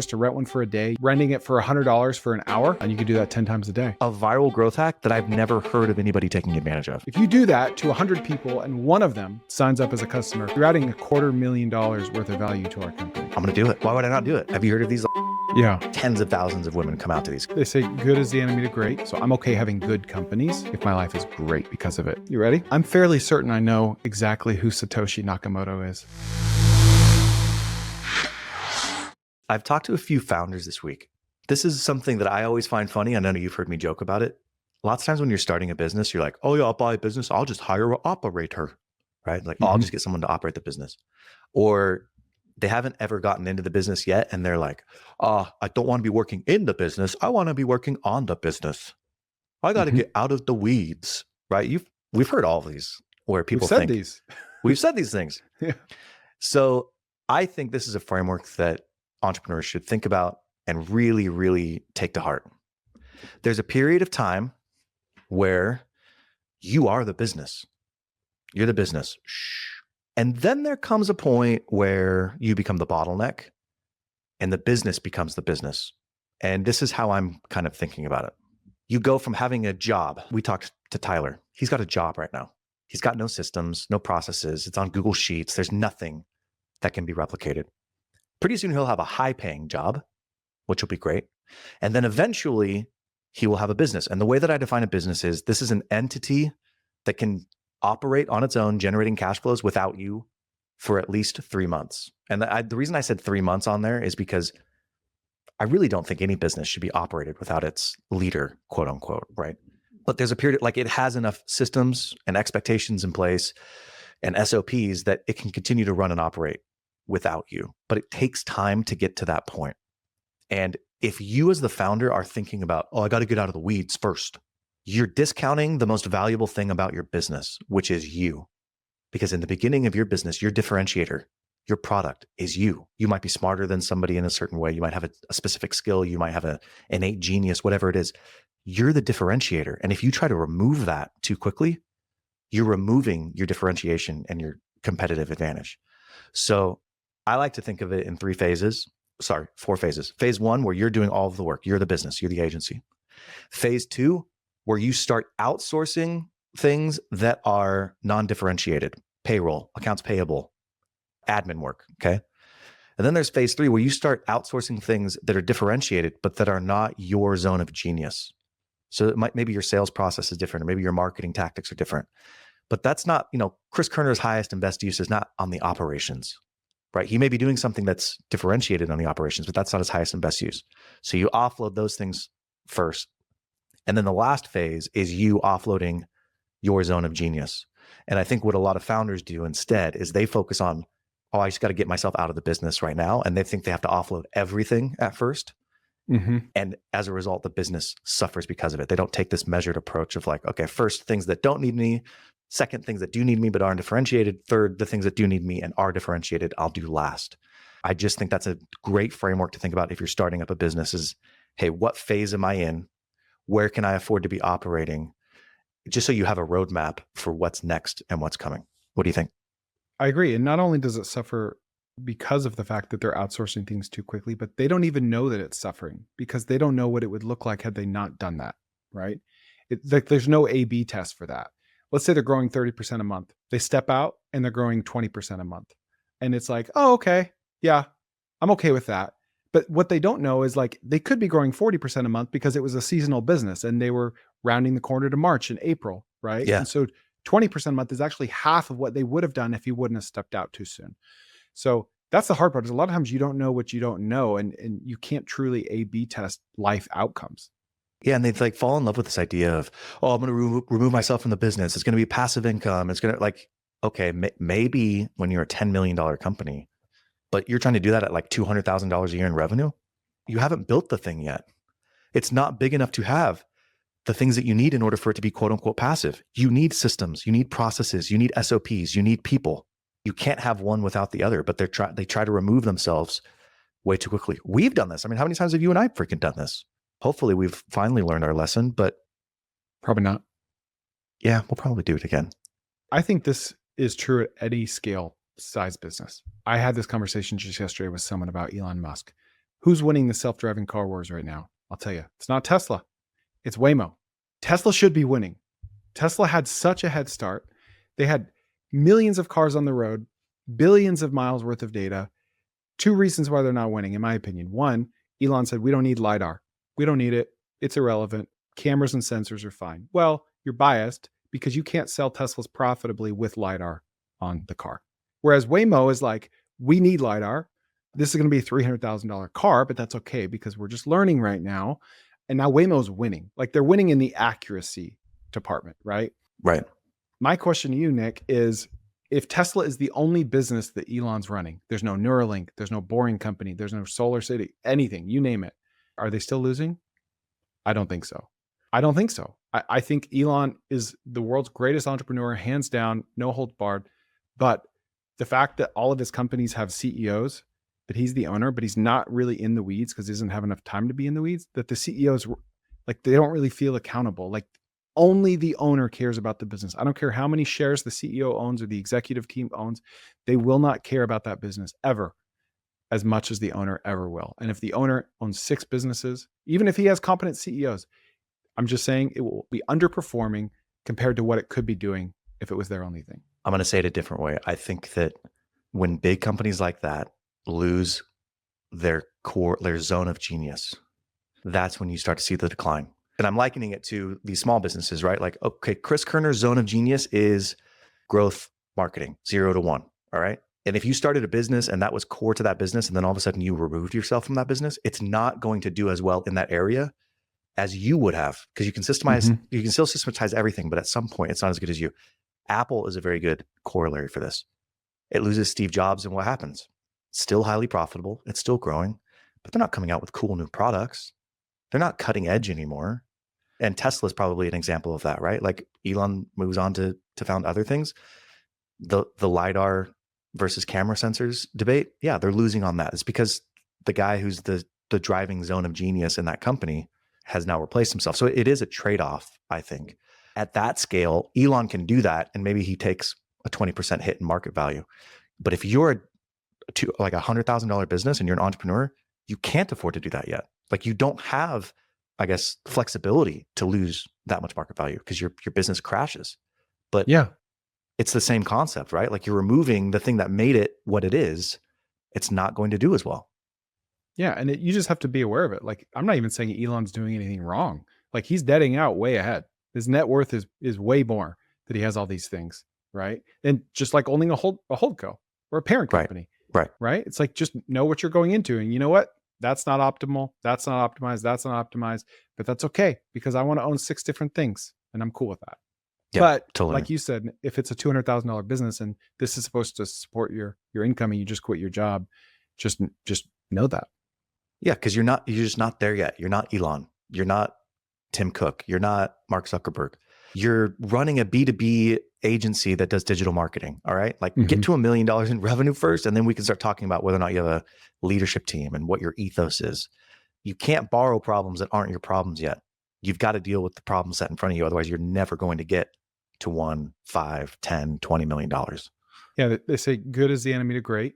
$10 to rent one for a day, renting it for $100 for an hour, and you can do that 10 times a day. A viral growth hack that I've never heard of anybody taking advantage of. If you do that to 100 people and one of them signs up as a customer, you're adding $250,000 worth of value to our company. I'm going to do it. Why would I not do it? Have you heard of these? Yeah. Tens of thousands of women come out to these. They say good is the enemy to great. So I'm okay having good companies if my life is great because of it. You ready? I'm fairly certain I know exactly who Satoshi Nakamoto is. I've talked to a few founders this week. This is something that I always find funny. I know you've heard me joke about it. Lots of times when you're starting a business, you're like, oh yeah, I'll buy a business. I'll just hire an operator, right? Like, I'll just get someone to operate the business. Or they haven't ever gotten into the business yet. And they're like, I don't want to be working in the business. I want to be working on the business. I got to get out of the weeds, right? We've heard all of these where people We've said these. We've said these things. Yeah. So I think this is a framework that entrepreneurs should think about and really, really take to heart. There's a period of time where you are the business. You're the business. Shh. And then there comes a point where you become the bottleneck and the business becomes the business. And this is how I'm kind of thinking about it. You go from having a job. We talked to Tyler. He's got a job right now. He's got no systems, no processes. It's on Google Sheets. There's nothing that can be replicated. Pretty soon he'll have a high-paying job, which will be great. And then eventually he will have a business. And the way that I define a business is this is an entity that can operate on its own, generating cash flows without you for at least 3 months. And the reason I said 3 months on there is because I really don't think any business should be operated without its leader, quote unquote, right? But there's a period, like it has enough systems and expectations in place and SOPs that it can continue to run and operate without you. But it takes time to get to that point. And if you as the founder are thinking about, I got to get out of the weeds first, you're discounting the most valuable thing about your business, which is you. Because in the beginning of your business, your differentiator, your product is you. You might be smarter than somebody in a certain way. You might have a specific skill. You might have an innate genius, whatever it is. You're the differentiator. And if you try to remove that too quickly, you're removing your differentiation and your competitive advantage. So I like to think of it in 4 phases. Phase 1, where you're doing all of the work. You're the business. You're the agency. Phase 2, where you start outsourcing things that are non-differentiated, payroll, accounts payable, admin work, okay? And then there's phase 3, where you start outsourcing things that are differentiated, but that are not your zone of genius. So maybe your sales process is different, or maybe your marketing tactics are different. But that's not, Chris Koerner's highest and best use is not on the operations, right? He may be doing something that's differentiated on the operations, but that's not his highest and best use. So you offload those things first. And then the last phase is you offloading your zone of genius. And I think what a lot of founders do instead is they focus on, I just got to get myself out of the business right now. And they think they have to offload everything at first. Mm-hmm. And as a result, the business suffers because of it. They don't take this measured approach of like, okay, first, things that don't need me. Second, things that do need me but aren't differentiated. Third, the things that do need me and are differentiated, I'll do last. I just think that's a great framework to think about if you're starting up a business is, hey, what phase am I in? Where can I afford to be operating? Just so you have a roadmap for what's next and what's coming. What do you think? I agree. And not only does it suffer because of the fact that they're outsourcing things too quickly, but they don't even know that it's suffering because they don't know what it would look like had they not done that, right? There's no A/B test for that. Let's say they're growing 30% a month. They step out and they're growing 20% a month. And it's like, oh, okay. Yeah, I'm okay with that. But what they don't know is like they could be growing 40% a month because it was a seasonal business and they were rounding the corner to March and April, right? Yeah. And so 20% a month is actually half of what they would have done if you wouldn't have stepped out too soon. So that's the hard part is a lot of times you don't know what you don't know and you can't truly A/B test life outcomes. Yeah, and they like fall in love with this idea of, I'm going to remove myself from the business. It's going to be passive income. It's going to like, okay, maybe when you're a $10 million company, but you're trying to do that at like $200,000 a year in revenue, you haven't built the thing yet. It's not big enough to have the things that you need in order for it to be quote unquote passive. You need systems, you need processes, you need SOPs, you need people. You can't have one without the other, but they try to remove themselves way too quickly. We've done this. I mean, how many times have you and I freaking done this? Hopefully we've finally learned our lesson, but probably not. Yeah, we'll probably do it again. I think this is true at any scale size business. I had this conversation just yesterday with someone about Elon Musk. Who's winning the self-driving car wars right now? I'll tell you, it's not Tesla. It's Waymo. Tesla should be winning. Tesla had such a head start. They had millions of cars on the road, billions of miles worth of data. Two reasons why they're not winning, in my opinion. One, Elon said, we don't need LiDAR. We don't need it. It's irrelevant. Cameras and sensors are fine. Well, you're biased because you can't sell Teslas profitably with LiDAR on the car. Whereas Waymo is like, we need LiDAR. This is going to be a $300,000 car, but that's okay because we're just learning right now. And now Waymo's winning. Like they're winning in the accuracy department, right? Right. My question to you, Nick, is if Tesla is the only business that Elon's running, there's no Neuralink, there's no Boring Company, there's no Solar City, anything, you name it. Are they still losing? I don't think so. I think Elon is the world's greatest entrepreneur, hands down, no holds barred. But the fact that all of his companies have CEOs, that he's the owner, but he's not really in the weeds because he doesn't have enough time to be in the weeds, that the CEOs, like, they don't really feel accountable. Like, only the owner cares about the business. I don't care how many shares the CEO owns or the executive team owns. They will not care about that business ever as much as the owner ever will. And if the owner owns 6 businesses, even if he has competent CEOs, I'm just saying it will be underperforming compared to what it could be doing if it was their only thing. I'm going to say it a different way. I think that when big companies like that lose their core, their zone of genius, that's when you start to see the decline. And I'm likening it to these small businesses, right? Like, okay, Chris Koerner's zone of genius is growth marketing, 0 to 1. All right. And if you started a business and that was core to that business, and then all of a sudden you removed yourself from that business, it's not going to do as well in that area as you would have, because you can systemize, you can still systematize everything, but at some point it's not as good as you. Apple is a very good corollary for this. It loses Steve Jobs and what happens? It's still highly profitable. It's still growing, but they're not coming out with cool new products. They're not cutting edge anymore. And Tesla is probably an example of that, right? Like Elon moves on to found other things. The LiDAR versus camera sensors debate, yeah, they're losing on that. It's because the guy who's the driving zone of genius in that company has now replaced himself. So it is a trade-off, I think. At that scale, Elon can do that, and maybe he takes a 20% hit in market value. But if you're like $100,000 business and you're an entrepreneur, you can't afford to do that yet. Like you don't have, I guess, flexibility to lose that much market value because your business crashes. But yeah, it's the same concept, right? Like you're removing the thing that made it what it is. It's not going to do as well. Yeah. And you just have to be aware of it. Like, I'm not even saying Elon's doing anything wrong. Like, he's deading out way ahead. His net worth is way more that he has all these things, right? And just like owning a HoldCo or a parent company, right? It's like, just know what you're going into. And you know what? That's not optimal. That's not optimized. That's not optimized. But that's okay because I want to own 6 different things and I'm cool with that. Yeah, but totally. Like you said, if it's a $200,000 business and this is supposed to support your income and you just quit your job, just know that. Yeah, because you're just not there yet. You're not Elon. You're not Tim Cook. You're not Mark Zuckerberg. You're running a B2B agency that does digital marketing. All right. Like get to $1 million in revenue first, and then we can start talking about whether or not you have a leadership team and what your ethos is. You can't borrow problems that aren't your problems yet. You've got to deal with the problems set in front of you. Otherwise, you're never going to get to $1, $5, $10, $20 million. Yeah. They say good is the enemy to great.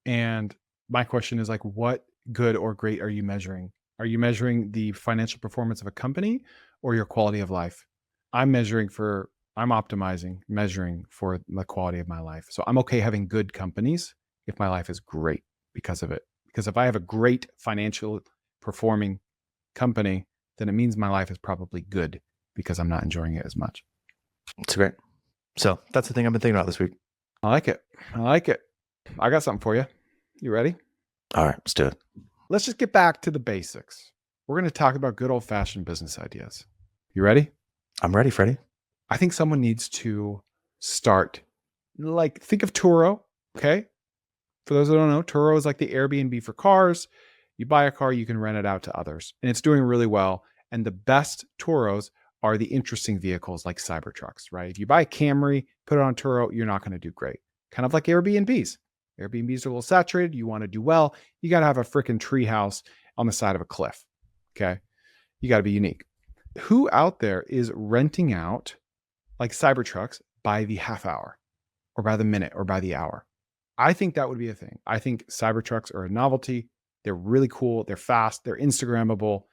And my question is like, what good or great are you measuring? Are you measuring the financial performance of a company or your quality of life? I'm optimizing, measuring for the quality of my life. So I'm okay having good companies if my life is great because of it. Because if I have a great financial performing company, then it means my life is probably good because I'm not enjoying it as much. It's great. So that's the thing I've been thinking about this week. I like it. I got something for you. You ready? All right, let's do it. Let's just get back to the basics. We're going to talk about good old-fashioned business ideas. You ready? I'm ready, Freddie. I think someone needs to start, like, think of Turo, okay? For those that don't know, Turo is like the Airbnb for cars. You buy a car, you can rent it out to others. And it's doing really well. And the best Turos are the interesting vehicles like Cybertrucks, right? If you buy a Camry, put it on Turo, you're not going to do great. Kind of like Airbnbs. Airbnbs are a little saturated. You want to do well. You got to have a freaking tree house on the side of a cliff. Okay. You got to be unique. Who out there is renting out like Cybertrucks by the half hour or by the minute or by the hour? I think that would be a thing. I think Cybertrucks are a novelty. They're really cool. They're fast. They're Instagrammable.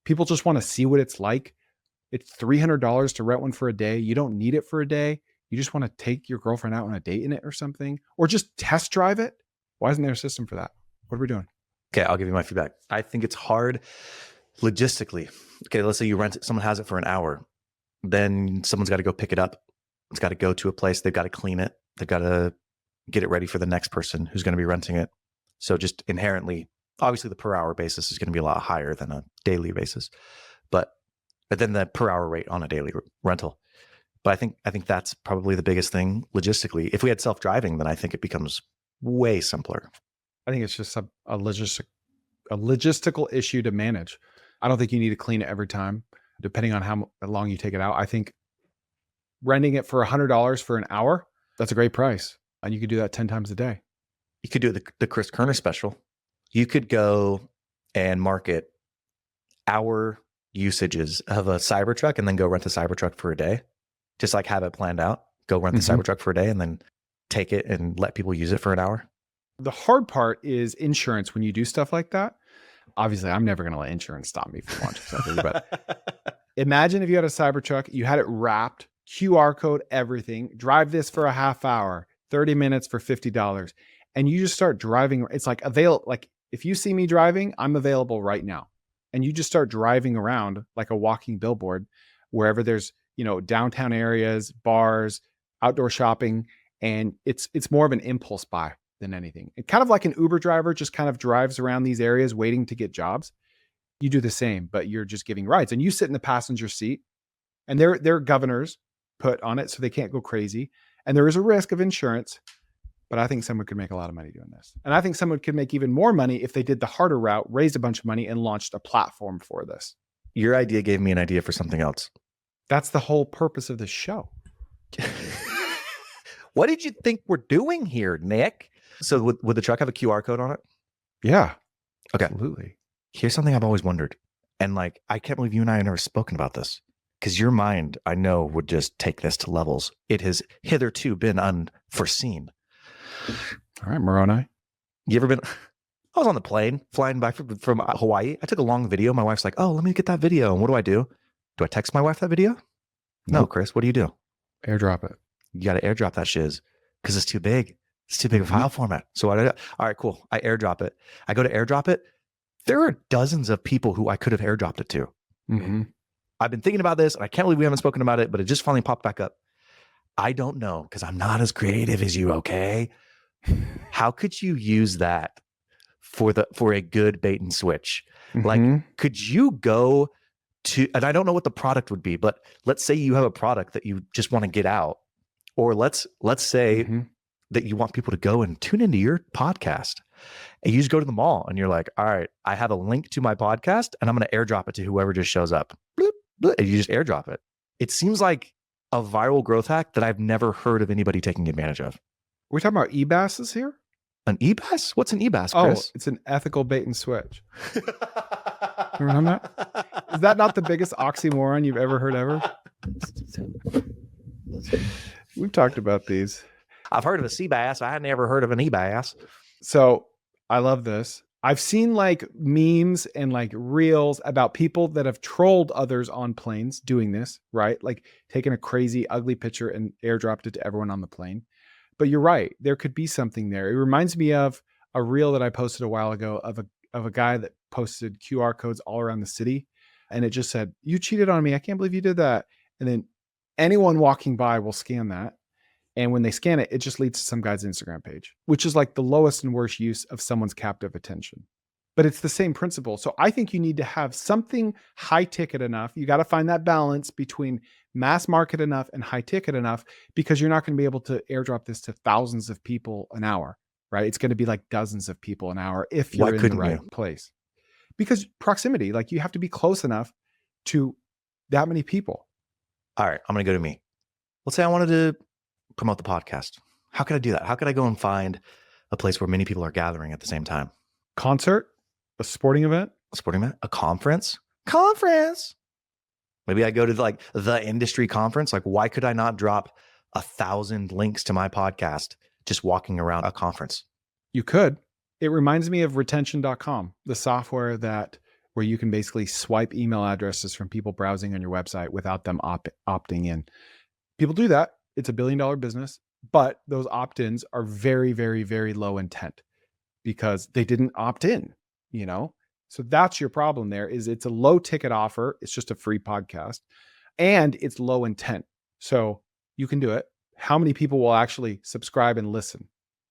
People just want to see what it's like. It's $300 to rent one for a day. You don't need it for a day. You just want to take your girlfriend out on a date in it or something, or just test drive it. Why isn't there a system for that? What are we doing? Okay, I'll give you my feedback. I think it's hard logistically. Okay, let's say you rent it, someone has it for an hour. Then someone's got to go pick it up. It's got to go to a place. They've got to clean it. They've got to get it ready for the next person who's going to be renting it. So just inherently, obviously the per hour basis is going to be a lot higher than a daily basis, but then the per hour rate on a daily rental. But I think that's probably the biggest thing logistically. If we had self-driving, then I think it becomes way simpler. I think it's just a logistical issue to manage. I don't think you need to clean it every time, depending on how long you take it out. I think renting it for $100 for an hour, that's a great price. And you could do that 10 times a day. You could do the Chris Koerner special. You could go and market hour usages of a Cybertruck and then go rent a Cybertruck for a day. Just like have it planned out. Go rent the Cybertruck for a day and then take it and let people use it for an hour. The hard part is insurance when you do stuff like that. Obviously, I'm never going to let insurance stop me from launching something. But imagine if you had a Cybertruck, you had it wrapped, QR code, everything, drive this for a half hour, 30 minutes for $50. And you just start driving. It's like like if you see me driving, I'm available right now. And you just start driving around like a walking billboard wherever there's, downtown areas, bars, outdoor shopping. And it's more of an impulse buy than anything. It kind of like an Uber driver just kind of drives around these areas waiting to get jobs. You do the same, but you're just giving rides and you sit in the passenger seat and their governors put on it so they can't go crazy. And there is a risk of insurance, but I think someone could make a lot of money doing this. And I think someone could make even more money if they did the harder route, raised a bunch of money and launched a platform for this. Your idea gave me an idea for something else. That's the whole purpose of this show. What did you think we're doing here, Nick? So would the truck have a QR code on it? Yeah. Okay. Absolutely. Here's something I've always wondered. And I can't believe you and I have never spoken about this. Because your mind, I know, would just take this to levels. It has hitherto been unforeseen. All right, Moroni. You ever been? I was on the plane flying back from Hawaii. I took a long video. My wife's like, "Oh, let me get that video." And what do? Do I text my wife that video? No, Nope. Chris. What do you do? Airdrop it. You got to airdrop that shiz because it's too big. It's too big of a file format. So all right, cool. I airdrop it. I go to airdrop it. There are dozens of people who I could have airdropped it to. Mm-hmm. I've been thinking about this and I can't believe we haven't spoken about it, but it just finally popped back up. I don't know because I'm not as creative as you. Okay. How could you use that for a good bait and switch? Mm-hmm. Like, could you go to, and I don't know what the product would be, but let's say you have a product that you just want to get out, or let's say that you want people to go and tune into your podcast, and you just go to the mall and you're like, all right, I have a link to my podcast and I'm going to airdrop it to whoever just shows up. Bloop, bloop, and you just airdrop it. It seems like a viral growth hack that I've never heard of anybody taking advantage of. We're talking about eBASs here? An eBAS? What's an eBAS, Oh, Chris? it's an ethical bait and switch. Remember that? Is that not the biggest oxymoron you've ever heard ever? We've talked about these. I've heard of a sea bass. I had never heard of an eBass. So I love this. I've seen like memes and like reels about people that have trolled others on planes doing this, right? Like taking a crazy, ugly picture and airdropped it to everyone on the plane. But you're right. There could be something there. It reminds me of a reel that I posted a while ago of a guy that posted QR codes all around the city. And it just said, "You cheated on me. I can't believe you did that." And then anyone walking by will scan that. And when they scan it, it just leads to some guy's Instagram page, which is like the lowest and worst use of someone's captive attention. But it's the same principle. So I think you need to have something high ticket enough. You got to find that balance between mass market enough and high ticket enough, because you're not going to be able to airdrop this to thousands of people an hour, right? It's going to be like dozens of people an hour if you're in the right place. Because proximity, like you have to be close enough to that many people. All right, I'm going to go to me. Let's say I wanted to promote the podcast. How could I do that? How could I go and find a place where many people are gathering at the same time? Concert, a sporting event, a conference. Maybe I go to like the industry conference. Like, why could I not drop 1,000 links to my podcast just walking around a conference? You could. It reminds me of retention.com, the software where you can basically swipe email addresses from people browsing on your website without them opting in. People do that. It's $1 billion business, but those opt-ins are very, very, very low intent because they didn't opt in, you know? So that's your problem there is it's a low ticket offer. It's just a free podcast and it's low intent. So you can do it. How many people will actually subscribe and listen?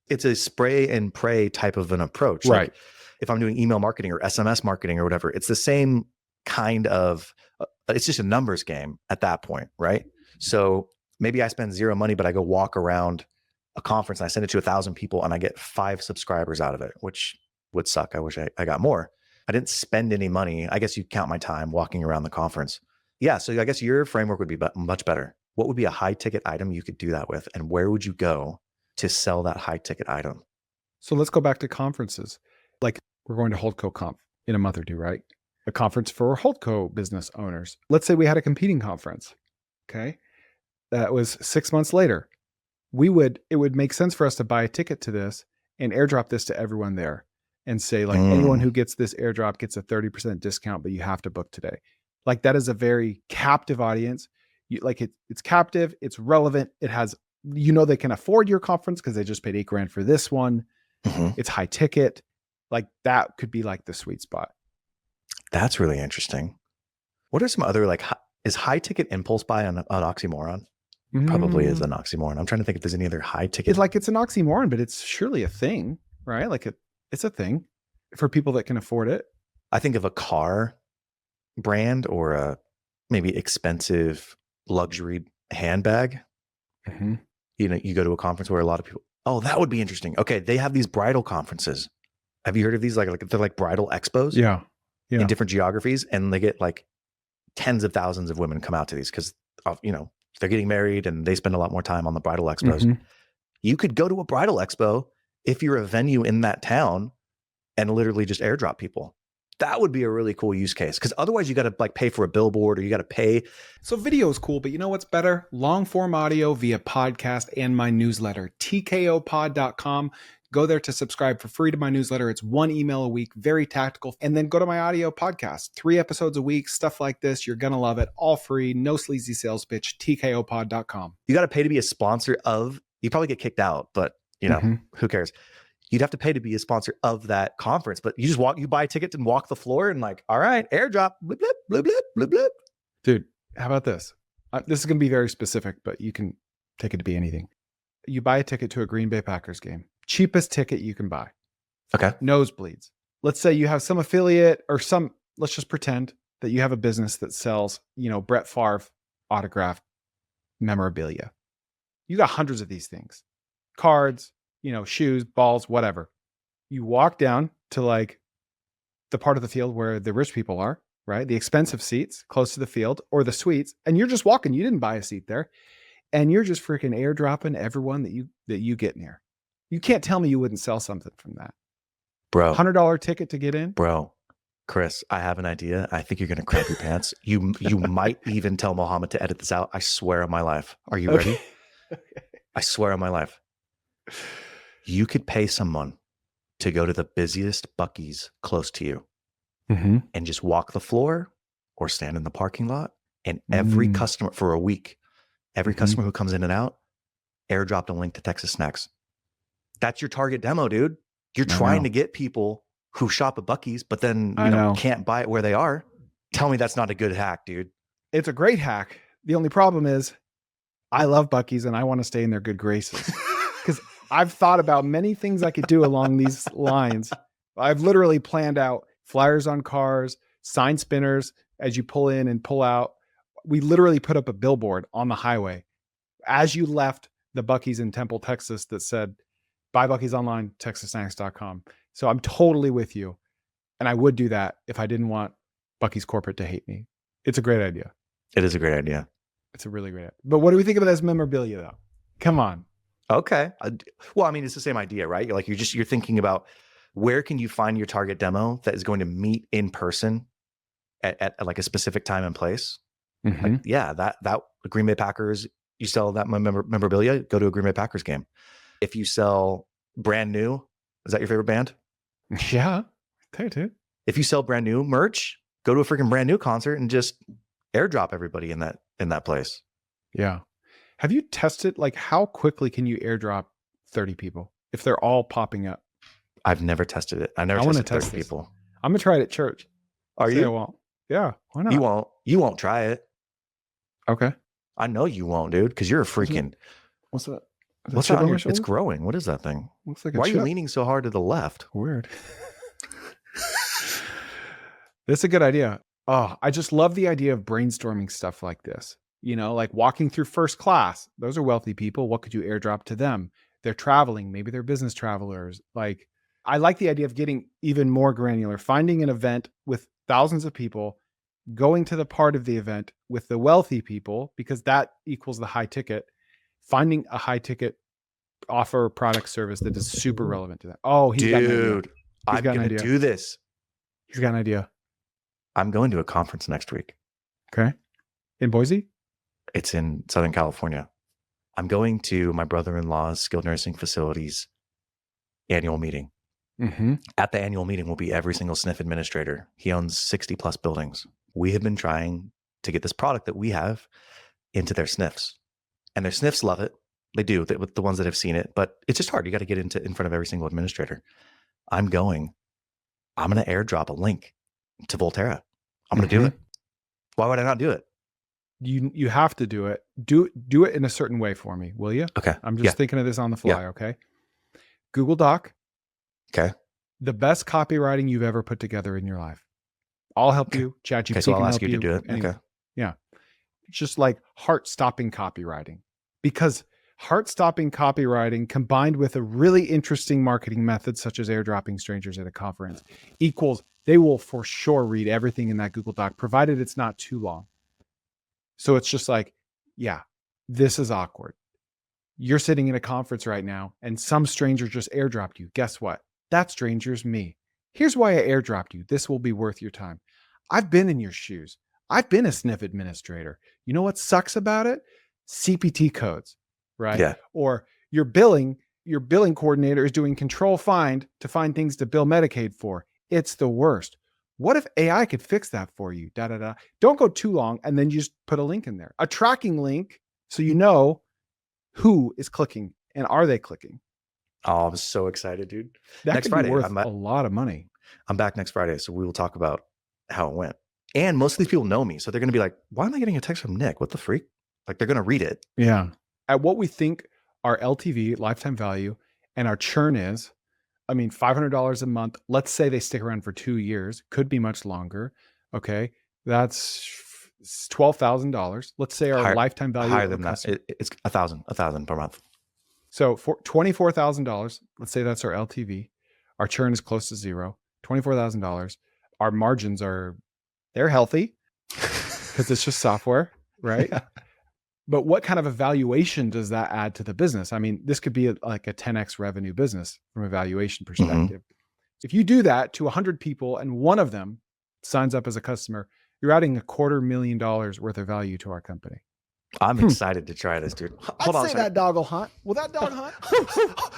It's a spray and pray type of an approach. Right. Like if I'm doing email marketing or SMS marketing or whatever, it's the same kind of, it's just a numbers game at that point, right? So maybe I spend zero money, but I go walk around a conference and I send it to 1,000 people and I get 5 subscribers out of it, which would suck. I wish I got more. I didn't spend any money. I guess you count my time walking around the conference. Yeah. So I guess your framework would be much better. What would be a high ticket item you could do that with? And where would you go to sell that high ticket item? So let's go back to conferences. Like we're going to HoldCo Conf in a month or two, right? A conference for HoldCo business owners. Let's say we had a competing conference. Okay. That was 6 months later. It would make sense for us to buy a ticket to this and airdrop this to everyone there and say like anyone who gets this airdrop gets a 30% discount, but you have to book today. Like that is a very captive audience. It's captive, it's relevant. It has, they can afford your conference because they just paid $8,000 for this one. It's high ticket. Like that could be like the sweet spot. That's really interesting. What are some other is high ticket impulse buy an oxymoron? Probably is an oxymoron. I'm trying to think if there's any other high ticket. It's an oxymoron, but it's surely a thing, right? Like it's a thing for people that can afford it. I think of a car brand or a maybe expensive luxury handbag. You go to a conference where a lot of people, oh, that would be interesting. Okay. They have these bridal conferences. Have you heard of these? They're like bridal expos. Yeah. In different geographies. And they get like tens of thousands of women come out to these because they're getting married and they spend a lot more time on the bridal expos. You could go to a bridal expo if you're a venue in that town and literally just airdrop people. That would be a really cool use case because otherwise you got to pay for a billboard or you got to pay. So video is cool, but you know what's better? Long form audio via podcast and my newsletter, tkopod.com. Go there to subscribe for free to my newsletter. It's 1 email a week, very tactical. And then go to my audio podcast, 3 episodes a week, stuff like this. You're going to love it. All free, no sleazy sales pitch, tkopod.com. You got to pay to be a sponsor of, you probably get kicked out, but who cares? You'd have to pay to be a sponsor of that conference, but you just you buy a ticket and walk the floor and all right, airdrop, blip, blip, blip, blip, blip, blip. Dude, how about this? This is going to be very specific, but you can take it to be anything. You buy a ticket to a Green Bay Packers game. Cheapest ticket you can buy. Okay. Nosebleeds. Let's say you have some affiliate or let's just pretend that you have a business that sells, Brett Favre autographed memorabilia. You got hundreds of these things. Cards, shoes, balls, whatever. You walk down to the part of the field where the rich people are, right? The expensive seats close to the field or the suites, and you're just walking. You didn't buy a seat there. And you're just freaking airdropping everyone that you get near. You can't tell me you wouldn't sell something from that. Bro. $100 ticket to get in? Bro, Chris, I have an idea. I think you're going to crap your pants. You might even tell Mohammed to edit this out. I swear on my life. Are you ready? Okay. I swear on my life. You could pay someone to go to the busiest Buc-ee's close to you and just walk the floor or stand in the parking lot. And every customer for a week, every customer who comes in and out, airdropped a link to Texas Snacks. That's your target demo, dude. You're trying to get people who shop at Buc-ee's, but then can't buy it where they are. Tell me that's not a good hack, dude. It's a great hack. The only problem is I love Buc-ee's and I want to stay in their good graces because I've thought about many things I could do along these lines. I've literally planned out flyers on cars, sign spinners as you pull in and pull out. We literally put up a billboard on the highway as you left the Buc-ee's in Temple, Texas that said, buy Buc-ee's online, texassnacks.com. So I'm totally with you. And I would do that if I didn't want Buc-ee's corporate to hate me. It's a great idea. It is a great idea. It's a really great idea. But what do we think of it as memorabilia though? Come on. Okay. Well, I mean, it's the same idea, right? You're thinking about where can you find your target demo that is going to meet in person at like a specific time and place. That Green Bay Packers, you sell that memorabilia, go to a Green Bay Packers game. If you sell Brand New, is that your favorite band? Yeah. There, dude. If you sell brand new merch, go to a freaking brand new concert and just airdrop everybody in that place. Yeah. Have you tested like how quickly can you airdrop 30 people if they're all popping up? I've never tested it. I've never I wanna tested 30 test this. people. I'm gonna try it at church. Are Say I you? won't. Yeah. Why not? You won't try it. Okay. I know you won't, dude, because you're a What's that? freaking. What's that? Is What's chip that on on my your? It's shoulder? growing. What is that thing? Looks like a Why are you chip. leaning so hard to the left? Weird. That's a good idea. Oh, I just love the idea of brainstorming stuff like this. You know, like walking through first class. Those are wealthy people. What could you airdrop to them? They're traveling. Maybe they're business travelers. Like, I like the idea of getting even more granular, finding an event with thousands of people, going to the part of the event with the wealthy people, because that equals the high ticket, finding a high ticket offer, product, service that is super relevant to that. Oh, he's got an idea. Dude, I'm got an going to idea. do this. He's got an idea. I'm going to a conference next week. Okay. In Boise? It's in Southern California. I'm going to my brother-in-law's skilled nursing facility's annual meeting. Mm-hmm. At the annual meeting will be every single SNF administrator. He owns 60 plus buildings. We have been trying to get this product that we have into their SNFs, and their SNFs love it. They do, with the ones that have seen it, but it's just hard. You got to get in front of every single administrator. I'm going to airdrop a link to Volterra. I'm going to do it. Why would I not do it? You have to do it. Do it in a certain way for me, will you? Okay. I'm just thinking of this on the fly, okay? Google Doc. Okay. The best copywriting you've ever put together in your life. I'll help you. ChatGPT Okay, so I'll can ask help you to do it. Anyway. Okay. Yeah. It's just like heart-stopping copywriting, because heart-stopping copywriting combined with a really interesting marketing method such as airdropping strangers at a conference equals they will for sure read everything in that Google Doc, provided it's not too long. So it's just like, yeah, this is awkward. You're sitting in a conference right now and some stranger just airdropped you. Guess what? That stranger's me. Here's why I airdropped you. This will be worth your time. I've been in your shoes. I've been a SNF administrator. You know what sucks about it? CPT codes, right? Yeah. Or your billing coordinator is doing control find to find things to bill Medicaid for. It's the worst. What if AI could fix that for you? Don't go too long, and then you just put a link in there. A tracking link so you know who is clicking and are they clicking. Oh, I'm so excited, dude. That Next could Friday, be worth a lot of money. I'm back next Friday, so we will talk about how it went. And most of these people know me, so they're going to be like, why am I getting a text from Nick? What the freak? Like, they're going to read it. Yeah. At what we think our LTV, lifetime value, and our churn is, I mean, $500 a month. Let's say they stick around for 2 years, could be much longer. Okay. That's $12,000. Let's say our lifetime value. Higher than that. It's $1,000 per month. So for $24,000, let's say that's our LTV. Our churn is close to zero. $24,000. Our margins they're healthy because it's just software, right? Yeah. But what kind of evaluation does that add to the business? I mean, this could be like a 10x revenue business from a valuation perspective. If you do that to 100 people and one of them signs up as a customer, you're adding $250,000 worth of value to our company. I'm excited to try this, dude. Hold on. Say that dog will hunt. Will that dog hunt?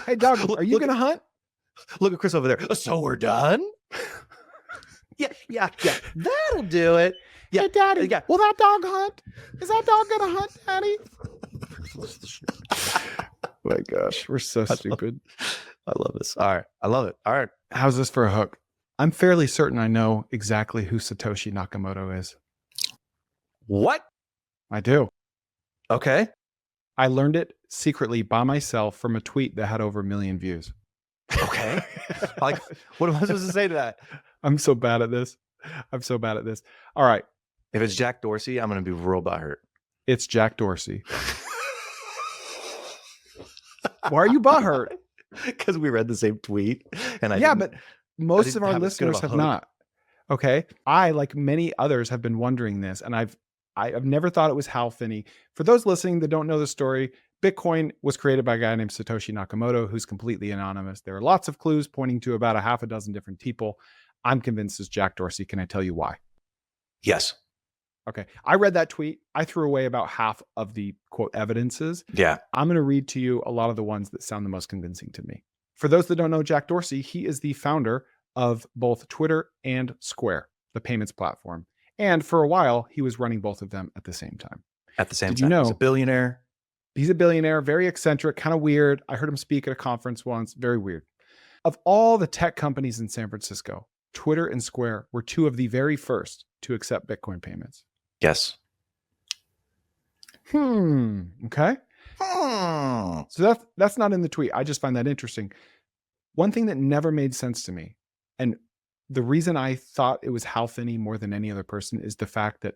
Hey, dog, are you going to hunt? Look at Chris over there. So we're done? Yeah. That'll do it. Yeah. Hey, Daddy, will that dog hunt? Is that dog going to hunt, Daddy? Oh my gosh, we're so stupid. I love this. All right. I love it. All right. How's this for a hook? I'm fairly certain I know exactly who Satoshi Nakamoto is. What? I do. Okay. I learned it secretly by myself from a tweet that had over 1 million views. Okay. Like, what am I supposed to say to that? I'm so bad at this. All right. If it's Jack Dorsey, I'm going to be real butthurt. It's Jack Dorsey. Why are you butthurt? Because we read the same tweet. And but most of our listeners have not. Okay. I, like many others, have been wondering this, and I've never thought it was Hal Finney. For those listening that don't know the story, Bitcoin was created by a guy named Satoshi Nakamoto, who's completely anonymous. There are lots of clues pointing to about a half a dozen different people. I'm convinced it's Jack Dorsey. Can I tell you why? Yes. Okay. I read that tweet. I threw away about half of the quote evidences. Yeah. I'm going to read to you a lot of the ones that sound the most convincing to me. For those that don't know Jack Dorsey, he is the founder of both Twitter and Square, the payments platform. And for a while, he was running both of them at the same time. At the same Did time, you know he's a billionaire. He's a billionaire, very eccentric, kind of weird. I heard him speak at a conference once, very weird. Of all the tech companies in San Francisco, Twitter and Square were two of the very first to accept Bitcoin payments. Yes. Okay. So that's not in the tweet. I just find that interesting. One thing that never made sense to me, and the reason I thought it was Hal Finney more than any other person, is the fact that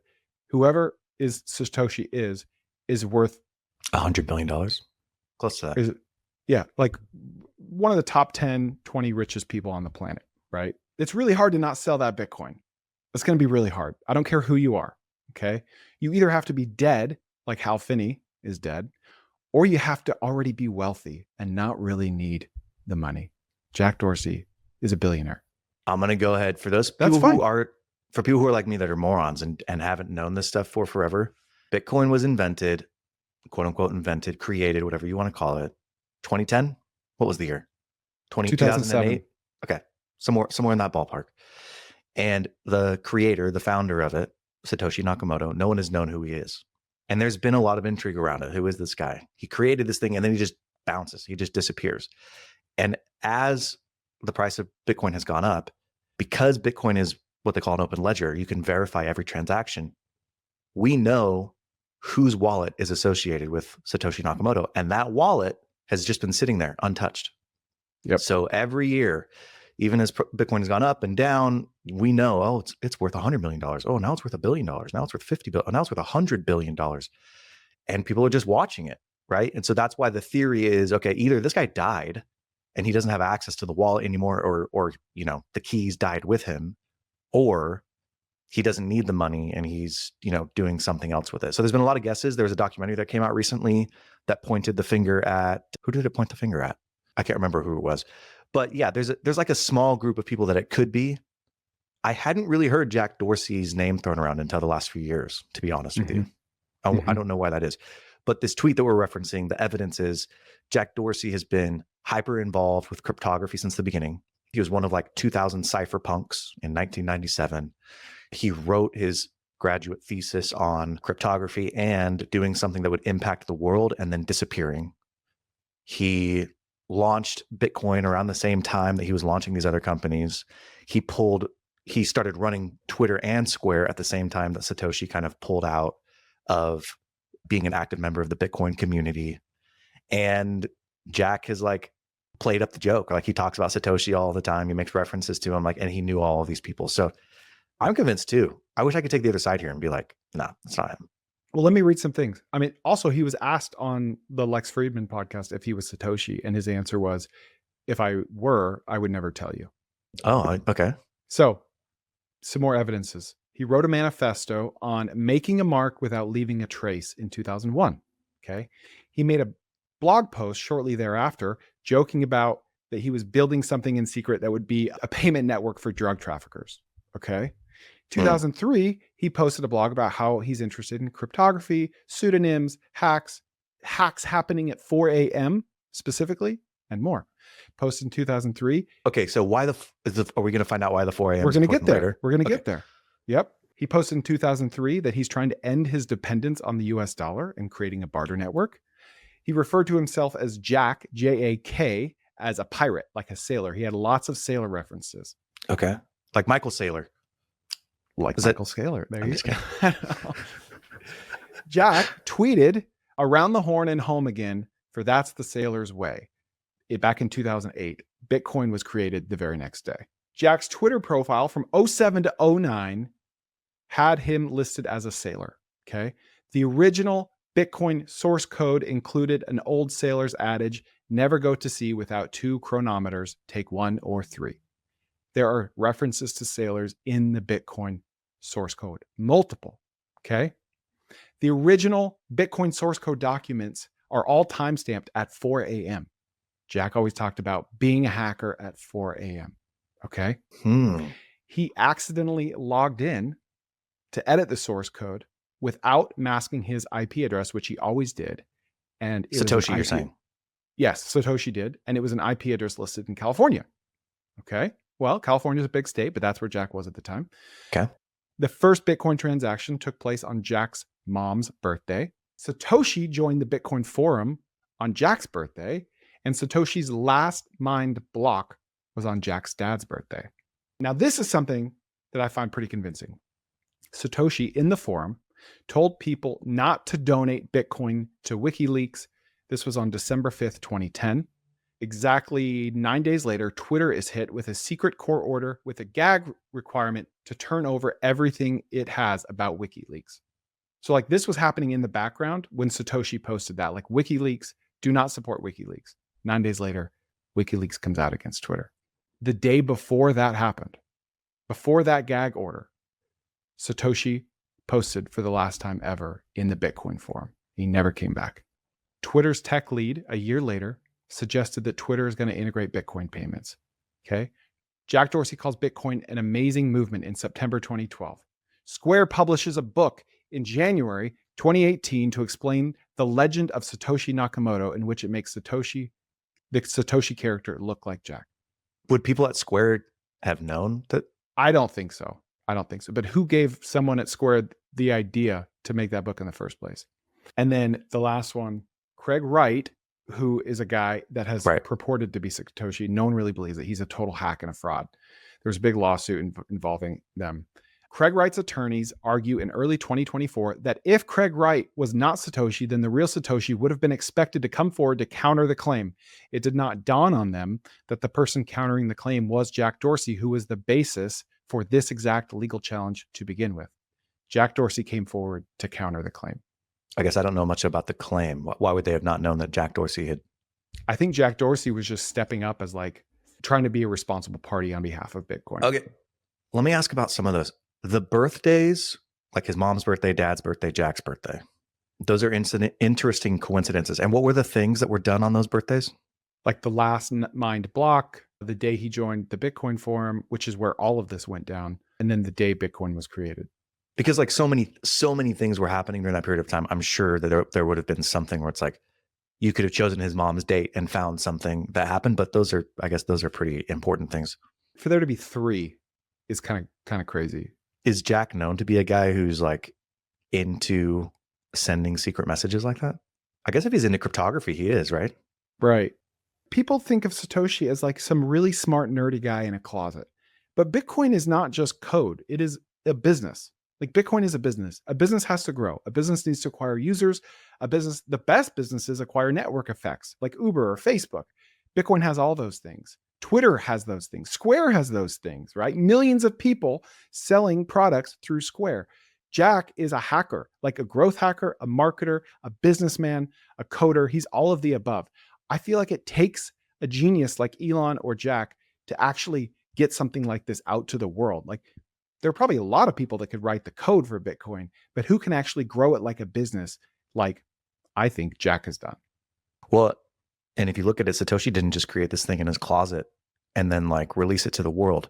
whoever is Satoshi is worth $100 billion. Close to that. Yeah, like one of the top 10, 20 richest people on the planet, right? It's really hard to not sell that Bitcoin. It's going to be really hard. I don't care who you are, okay? You either have to be dead, like Hal Finney is dead, or you have to already be wealthy and not really need the money. Jack Dorsey is a billionaire. I'm going to go ahead for those people who are like me that are morons and haven't known this stuff for forever. Bitcoin was invented, quote unquote, invented, created, whatever you want to call it. 2010? What was the year? 2008? Okay. Somewhere in that ballpark. And the creator, the founder of it, Satoshi Nakamoto, no one has known who he is. And there's been a lot of intrigue around it. Who is this guy? He created this thing and then he just bounces. He just disappears. And as the price of Bitcoin has gone up, because Bitcoin is what they call an open ledger, you can verify every transaction. We know whose wallet is associated with Satoshi Nakamoto. And that wallet has just been sitting there untouched. Yep. So every year, even as Bitcoin has gone up and down, we know, oh, it's worth $100 million. Oh, now it's worth $1 billion. Now it's worth $50 billion. Now it's worth $100 billion. And people are just watching it, right? And so that's why the theory is, okay, either this guy died and he doesn't have access to the wallet anymore, or the keys died with him, or he doesn't need the money and he's, doing something else with it. So there's been a lot of guesses. There was a documentary that came out recently that pointed the finger at, who did it point the finger at? I can't remember who it was. But yeah, there's like a small group of people that it could be. I hadn't really heard Jack Dorsey's name thrown around until the last few years, to be honest with you. I don't know why that is. But this tweet that we're referencing, the evidence is Jack Dorsey has been hyper involved with cryptography since the beginning. He was one of like 2,000 cypherpunks in 1997. He wrote his graduate thesis on cryptography and doing something that would impact the world and then disappearing. He launched Bitcoin around the same time that he was launching these other companies. He started running Twitter and Square at the same time that Satoshi kind of pulled out of being an active member of the Bitcoin community. And Jack has like played up the joke. Like he talks about Satoshi all the time. He makes references to him, and he knew all of these people. So I'm convinced too. I wish I could take the other side here and be like, no, it's not him. Well, let me read some things. I mean, also he was asked on the Lex Friedman podcast if he was Satoshi, and his answer was, if I were, I would never tell you. Oh, okay. So some more evidences. He wrote a manifesto on making a mark without leaving a trace in 2001. Okay. He made a blog post shortly thereafter joking about that he was building something in secret that would be a payment network for drug traffickers. Okay. 2003, he posted a blog about how he's interested in cryptography, pseudonyms, hacks happening at 4 a.m. specifically, and more. Posted in 2003. Okay, so why are we going to find out why the 4 a.m. We're going to get there. Later? We're going to get there. Yep. He posted in 2003 that he's trying to end his dependence on the US dollar and creating a barter network. He referred to himself as Jack, J-A-K, as a pirate, like a sailor. He had lots of sailor references. Okay. Like Michael Saylor. Like Michael Saylor. There you go. Jack tweeted around the horn and home again for That's the Sailor's Way. Back in 2008, Bitcoin was created the very next day. Jack's Twitter profile from 07 to 09 had him listed as a sailor. Okay. The original Bitcoin source code included an old sailor's adage, never go to sea without 2 chronometers, take 1 or 3. There are references to sailors in the Bitcoin source code, multiple. Okay. The original Bitcoin source code documents are all timestamped at 4 a.m. Jack always talked about being a hacker at 4 a.m. Okay. He accidentally logged in to edit the source code without masking his IP address, which he always did. And Satoshi, you're saying? Yes, Satoshi did. And it was an IP address listed in California. Okay. Well, California's a big state, but that's where Jack was at the time. Okay. The first Bitcoin transaction took place on Jack's mom's birthday. Satoshi joined the Bitcoin forum on Jack's birthday, and Satoshi's last mined block was on Jack's dad's birthday. Now, this is something that I find pretty convincing. Satoshi in the forum told people not to donate Bitcoin to WikiLeaks. This was on December 5th, 2010. Exactly 9 days later, Twitter is hit with a secret court order with a gag requirement to turn over everything it has about WikiLeaks. So like this was happening in the background when Satoshi posted that, like WikiLeaks, do not support WikiLeaks. 9 days later, WikiLeaks comes out against Twitter. The day before that happened, before that gag order, Satoshi posted for the last time ever in the Bitcoin forum. He never came back. Twitter's tech lead, a year later, suggested that Twitter is going to integrate Bitcoin payments. Okay. Jack Dorsey calls Bitcoin an amazing movement in September 2012. Square publishes a book in January 2018 to explain the legend of Satoshi Nakamoto, in which it makes the Satoshi character look like Jack. Would people at Square have known that? I don't think so. But who gave someone at Square the idea to make that book in the first place? And then the last one, Craig Wright, who is a guy that has purported to be Satoshi. No one really believes it. He's a total hack and a fraud. There's a big lawsuit involving them. Craig Wright's attorneys argue in early 2024 that if Craig Wright was not Satoshi, then the real Satoshi would have been expected to come forward to counter the claim. It did not dawn on them that the person countering the claim was Jack Dorsey, who was the basis for this exact legal challenge to begin with. Jack Dorsey came forward to counter the claim. I guess I don't know much about the claim. Why would they have not known that Jack Dorsey had? I think Jack Dorsey was just stepping up as like trying to be a responsible party on behalf of Bitcoin. Okay. Let me ask about some of those. The birthdays, like his mom's birthday, dad's birthday, Jack's birthday. Those are interesting coincidences. And what were the things that were done on those birthdays? Like the last mined block, the day he joined the Bitcoin forum, which is where all of this went down, and then the day Bitcoin was created. Because like so many things were happening during that period of time. I'm sure that there would have been something where it's like you could have chosen his mom's date and found something that happened. But those are pretty important things. For there to be three is kind of crazy. Is Jack known to be a guy who's like into sending secret messages like that? I guess if he's into cryptography, he is, right? Right. People think of Satoshi as like some really smart, nerdy guy in a closet. But Bitcoin is not just code. It is a business. Like Bitcoin is a business. A business has to grow. A business needs to acquire users. The best businesses acquire network effects like Uber or Facebook. Bitcoin has all those things. Twitter has those things. Square has those things, right? Millions of people selling products through Square. Jack is a hacker, like a growth hacker, a marketer, a businessman, a coder. He's all of the above. I feel like it takes a genius like Elon or Jack to actually get something like this out to the world. Like there are probably a lot of people that could write the code for Bitcoin, but who can actually grow it like a business like I think Jack has done? Well, and if you look at it, Satoshi didn't just create this thing in his closet and then like release it to the world.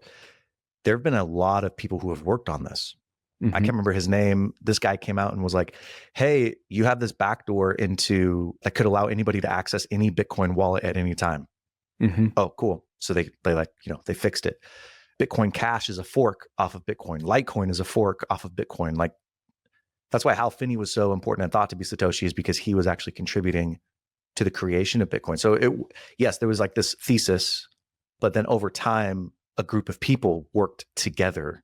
There have been a lot of people who have worked on this. I can't remember his name. This guy came out and was like, hey, you have this backdoor into that could allow anybody to access any Bitcoin wallet at any time. Oh, cool. So they fixed it. Bitcoin Cash is a fork off of Bitcoin. Litecoin is a fork off of Bitcoin. Like that's why Hal Finney was so important and thought to be Satoshi, is because he was actually contributing to the creation of Bitcoin. So yes, there was like this thesis, but then over time, a group of people worked together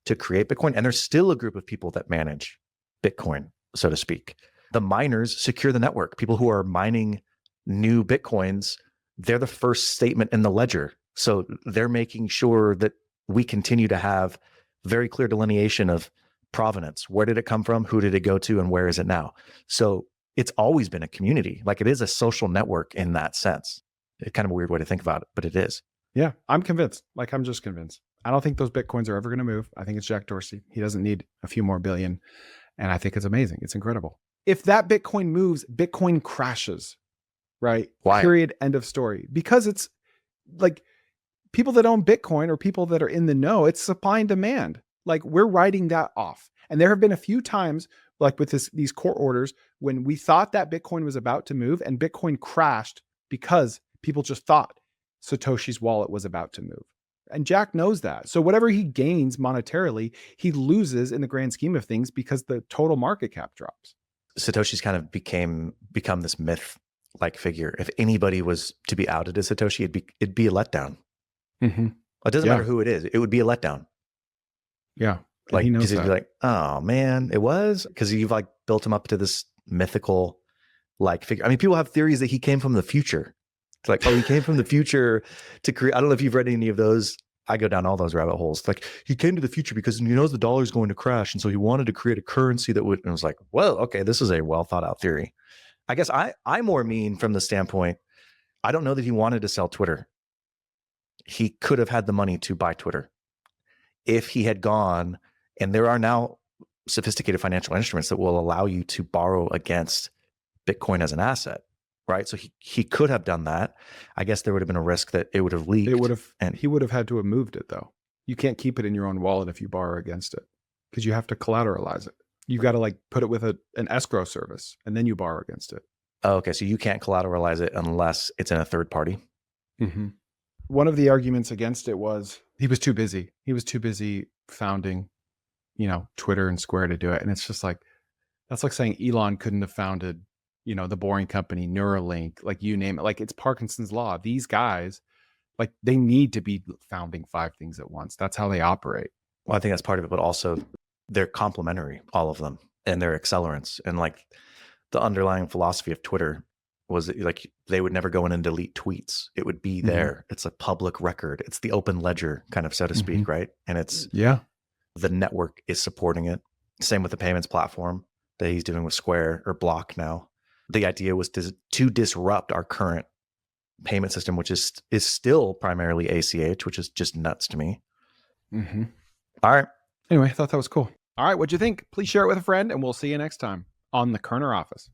to create Bitcoin. And there's still a group of people that manage Bitcoin, so to speak. The miners secure the network. People who are mining new Bitcoins, they're the first statement in the ledger. So they're making sure that we continue to have very clear delineation of provenance. Where did it come from? Who did it go to? And where is it now? So it's always been a community. Like it is a social network in that sense. It's kind of a weird way to think about it, but it is. Yeah, I'm convinced. Like I'm just convinced. I don't think those Bitcoins are ever going to move. I think it's Jack Dorsey. He doesn't need a few more billion. And I think it's amazing. It's incredible. If that Bitcoin moves, Bitcoin crashes, right? Why? Period. End of story. Because it's like people that own Bitcoin or people that are in the know, it's supply and demand. Like we're writing that off. And there have been a few times like with these court orders when we thought that Bitcoin was about to move and Bitcoin crashed because people just thought Satoshi's wallet was about to move. And Jack knows that. So whatever he gains monetarily, he loses in the grand scheme of things because the total market cap drops. Satoshi's kind of become this myth like figure. If anybody was to be outed as Satoshi, it'd be a letdown. Mm-hmm. It doesn't matter who it is. It would be a letdown. Yeah. Like, because you'd be like, oh man, it was, because you've like built him up to this mythical like figure. I mean, people have theories that he came from the future. It's like, oh, he came from the future to create. I don't know if you've read any of those. I go down all those rabbit holes. Like, he came to the future because he knows the dollar is going to crash, and so he wanted to create a currency that would. And I was like, well, okay, this is a well thought out theory. I guess I more mean from the standpoint, I don't know that he wanted to sell Twitter. He could have had the money to buy Twitter if he had gone. And there are now sophisticated financial instruments that will allow you to borrow against Bitcoin as an asset, right? So he could have done that. I guess there would have been a risk that it would have leaked. He would have had to have moved it though. You can't keep it in your own wallet if you borrow against it because you have to collateralize it. You've got to like put it with an escrow service and then you borrow against it. Oh, okay. So you can't collateralize it unless it's in a third party. Mm-hmm. One of the arguments against it was he was too busy. He was too busy founding, Twitter and Square to do it. And it's just like, that's like saying Elon couldn't have founded, the Boring Company, Neuralink, like you name it. Like, it's Parkinson's law. These guys, like, they need to be founding 5 things at once. That's how they operate. Well, I think that's part of it, but also they're complementary, all of them, and they're accelerants. And like the underlying philosophy of Twitter was like they would never go in and delete tweets. It would be there. It's a public record. It's the open ledger, kind of, so to speak, right? And it's the network is supporting it. Same with the payments platform that he's doing with Square or Block now. The idea was to disrupt our current payment system, which is still primarily ACH, which is just nuts to me. Mm-hmm. All right. Anyway, I thought that was cool. All right, what'd you think? Please share it with a friend, and we'll see you next time on the Koerner Office.